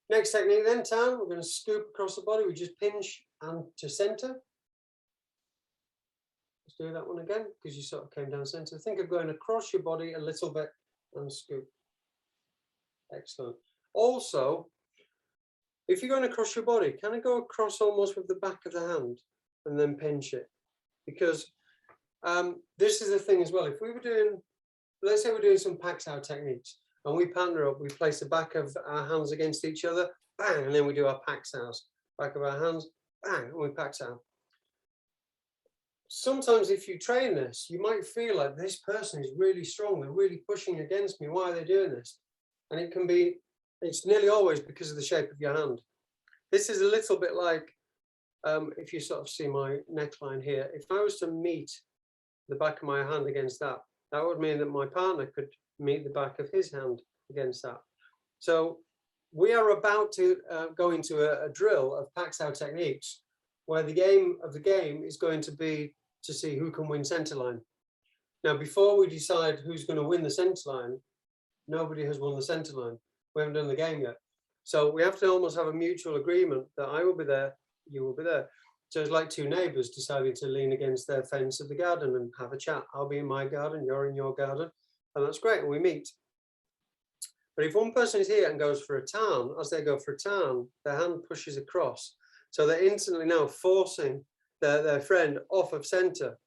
Next technique then, Tan, we're going to scoop across the body. We just pinch and to center. Let's do that one again, because you sort of came down center. Think of going across your body a little bit and scoop. Excellent. Also, if you're going across your body, can I go across almost with the back of the hand and then pinch it? Because this is the thing as well. If we were doing, let's say we're doing some pax-out techniques and we partner up, we place the back of our hands against each other, bang, and then we do our pax-out. Back of our hands, bang, and we pax-out. Sometimes if you train this, you might feel like this person is really strong, they're really pushing against me, why are they doing this? And it can be, it's nearly always because of the shape of your hand. This is a little bit like, if you sort of see my neckline here, if I was to meet the back of my hand against that, that would mean that my partner could meet the back of his hand against that. So we are about to go into a drill of pax-out techniques where the game of the game is going to be to see who can win center line. Now, before we decide who's going to win the center line, nobody has won the center line. We haven't done the game yet. So we have to almost have a mutual agreement that I will be there, you will be there. So it's like two neighbors deciding to lean against their fence of the garden and have a chat. I'll be in my garden, you're in your garden, and that's great, and we meet. But if one person is here and goes for a turn, as they go for a turn, their hand pushes across. So they're instantly now forcing their friend off of center.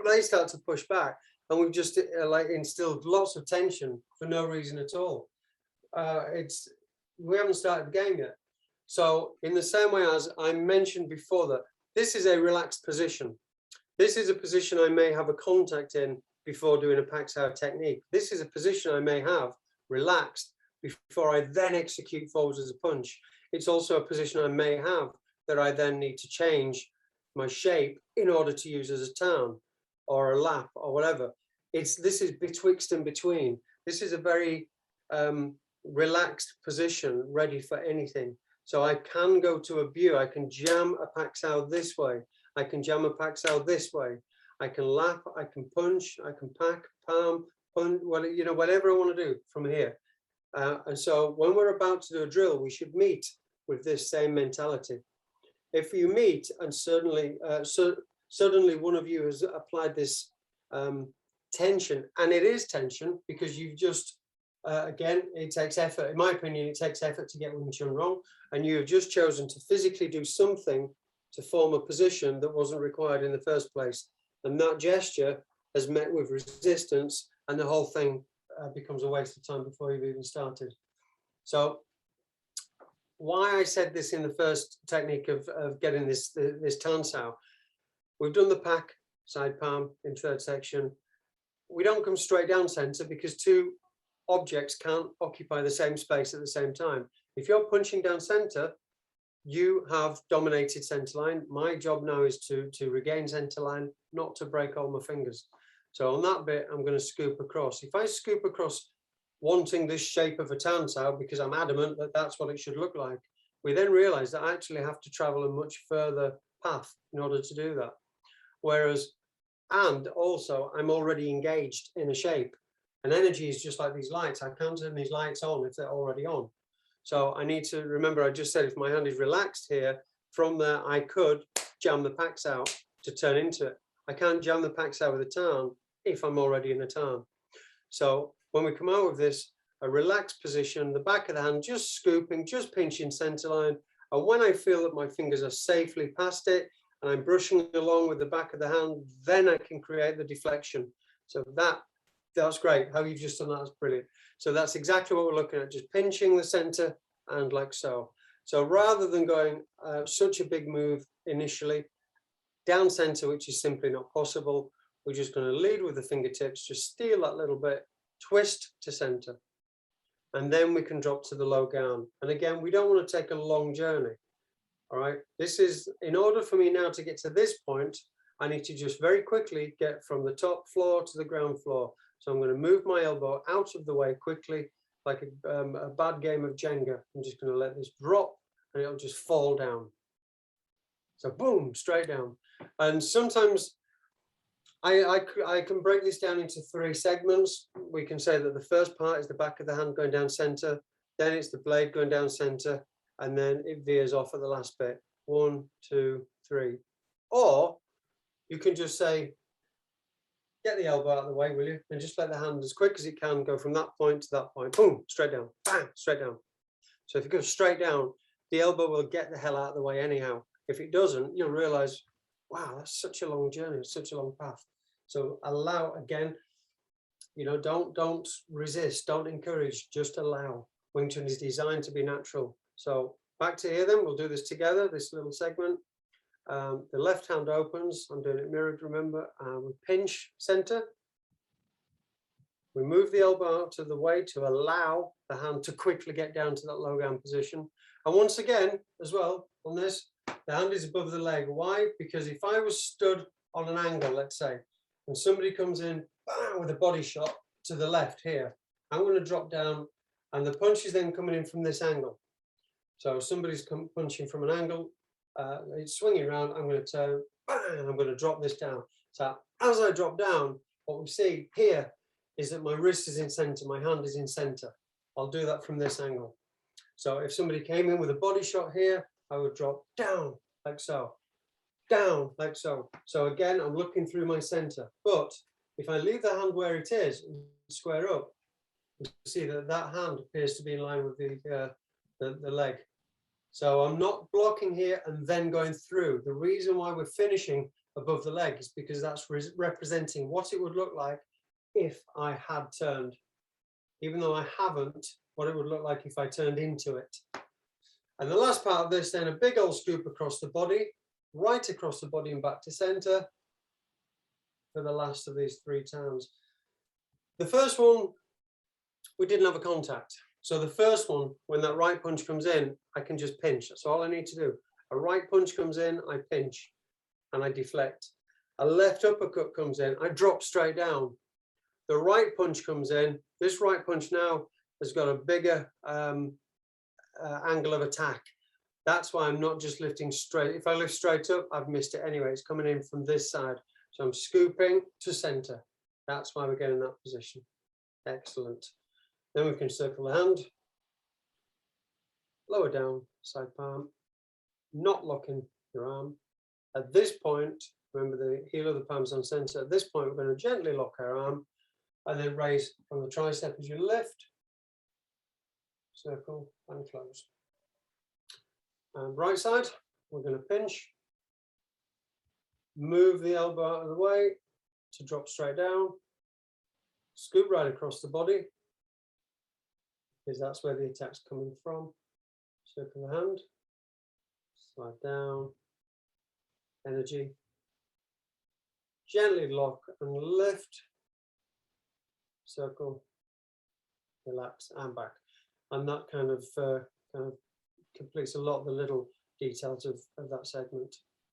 They start to push back. And we've just like instilled lots of tension for no reason at all. We haven't started the game yet. So in the same way as I mentioned before, that this is a relaxed position. This is a position I may have a contact in before doing a pax-out technique. This is a position I may have relaxed before I then execute forwards as a punch. It's also a position I may have that I then need to change my shape in order to use as a turn or a lap or whatever. This is betwixt and between. This is a very relaxed position, ready for anything. So I can go to a view, I can jam a pax-out this way, I can jam a pax-out this way, I can lap, I can punch, I can pack, palm, punch, well, you know, whatever I want to do from here. And so when we're about to do a drill, we should meet with this same mentality. If you meet and suddenly one of you has applied this tension, and it is tension because you've just, again, it takes effort. In my opinion, it takes effort to get Wing Chun wrong, and you have just chosen to physically do something to form a position that wasn't required in the first place. And that gesture has met with resistance, and the whole thing becomes a waste of time before you've even started. So why I said this in the first technique of getting this Tan Sao, we've done the pack, side palm in third section. We don't come straight down center because two objects can't occupy the same space at the same time. If you're punching down center, you have dominated center line. My job now is to regain center line, not to break all my fingers. So on that bit, I'm going to scoop across. If I scoop across wanting this shape of a Tan Sao because I'm adamant that that's what it should look like, we then realize that I actually have to travel a much further path in order to do that. Whereas, and also I'm already engaged in a shape, and energy is just like these lights. I can't turn these lights on if they're already on. So I need to remember, I just said, if my hand is relaxed here, from there, I could jam the pax-out to turn into it. I can't jam the pax-out with a Tan if I'm already in a Tan. So when we come out with this, a relaxed position, the back of the hand, just scooping, just pinching center line. And when I feel that my fingers are safely past it, and I'm brushing along with the back of the hand, then I can create the deflection. So that's great. How you've just done that is brilliant. So that's exactly what we're looking at, just pinching the center and like so. So rather than going such a big move initially, down center, which is simply not possible, we're just going to lead with the fingertips, just steal that little bit, twist to center. And then we can drop to the low Garn. And again, we don't want to take a long journey. All right, this is, in order for me now to get to this point, I need to just very quickly get from the top floor to the ground floor. So I'm going to move my elbow out of the way quickly, like a bad game of Jenga. I'm just going to let this drop and it'll just fall down. So boom, straight down. And sometimes I can break this down into 3 segments. We can say that the first part is the back of the hand going down center, then it's the blade going down center, and then it veers off at the last bit. 1, 2, 3. Or you can just say, get the elbow out of the way, will you? And just let the hand as quick as it can go from that point to that point. Boom, straight down, bang, straight down. So if it goes straight down, the elbow will get the hell out of the way anyhow. If it doesn't, you'll realize, wow, that's such a long journey, it's such a long path. So allow, again, you know, don't resist, don't encourage, just allow. Wing Chun is designed to be natural. So back to here then, we'll do this together, this little segment. The left hand opens, I'm doing it mirrored, remember, we pinch center. We move the elbow out of the way to allow the hand to quickly get down to that low down position. And once again, as well, on this, the hand is above the leg. Why? Because if I was stood on an angle, let's say, and somebody comes in bang, with a body shot to the left here, I'm going to drop down, and the punch is then coming in from this angle. So somebody's punching from an angle, it's swinging around, I'm going to turn, bang, I'm going to drop this down. So as I drop down, what we see here is that my wrist is in center, my hand is in center. I'll do that from this angle. So if somebody came in with a body shot here, I would drop down like so, down like so. So again, I'm looking through my center. But if I leave the hand where it is and square up, you see that that hand appears to be in line with the leg. So I'm not blocking here and then going through. The reason why we're finishing above the leg is because that's representing what it would look like if I had turned. Even though I haven't, what it would look like if I turned into it. And the last part of this, then a big old scoop across the body, right across the body and back to center for the last of these 3 times. The first one, we didn't have a contact. So the first one, when that right punch comes in, I can just pinch. That's all I need to do. A right punch comes in, I pinch and I deflect. A left uppercut comes in, I drop straight down. The right punch comes in. This right punch now has got a bigger angle of attack. That's why I'm not just lifting straight. If I lift straight up, I've missed it anyway. It's coming in from this side. So I'm scooping to center. That's why we're getting that position. Excellent. Then we can circle the hand. Lower down, side palm. Not locking your arm. At this point, remember the heel of the palm's on center. At this point, we're going to gently lock our arm and then raise from the tricep as you lift. Circle and close. And right side, we're going to pinch. Move the elbow out of the way to drop straight down. Scoop right across the body, because that's where the attack's coming from. Circle the hand. Slide down. Energy. Gently lock and lift. Circle. Relax and back. And that kind of completes a lot of the little details of that segment.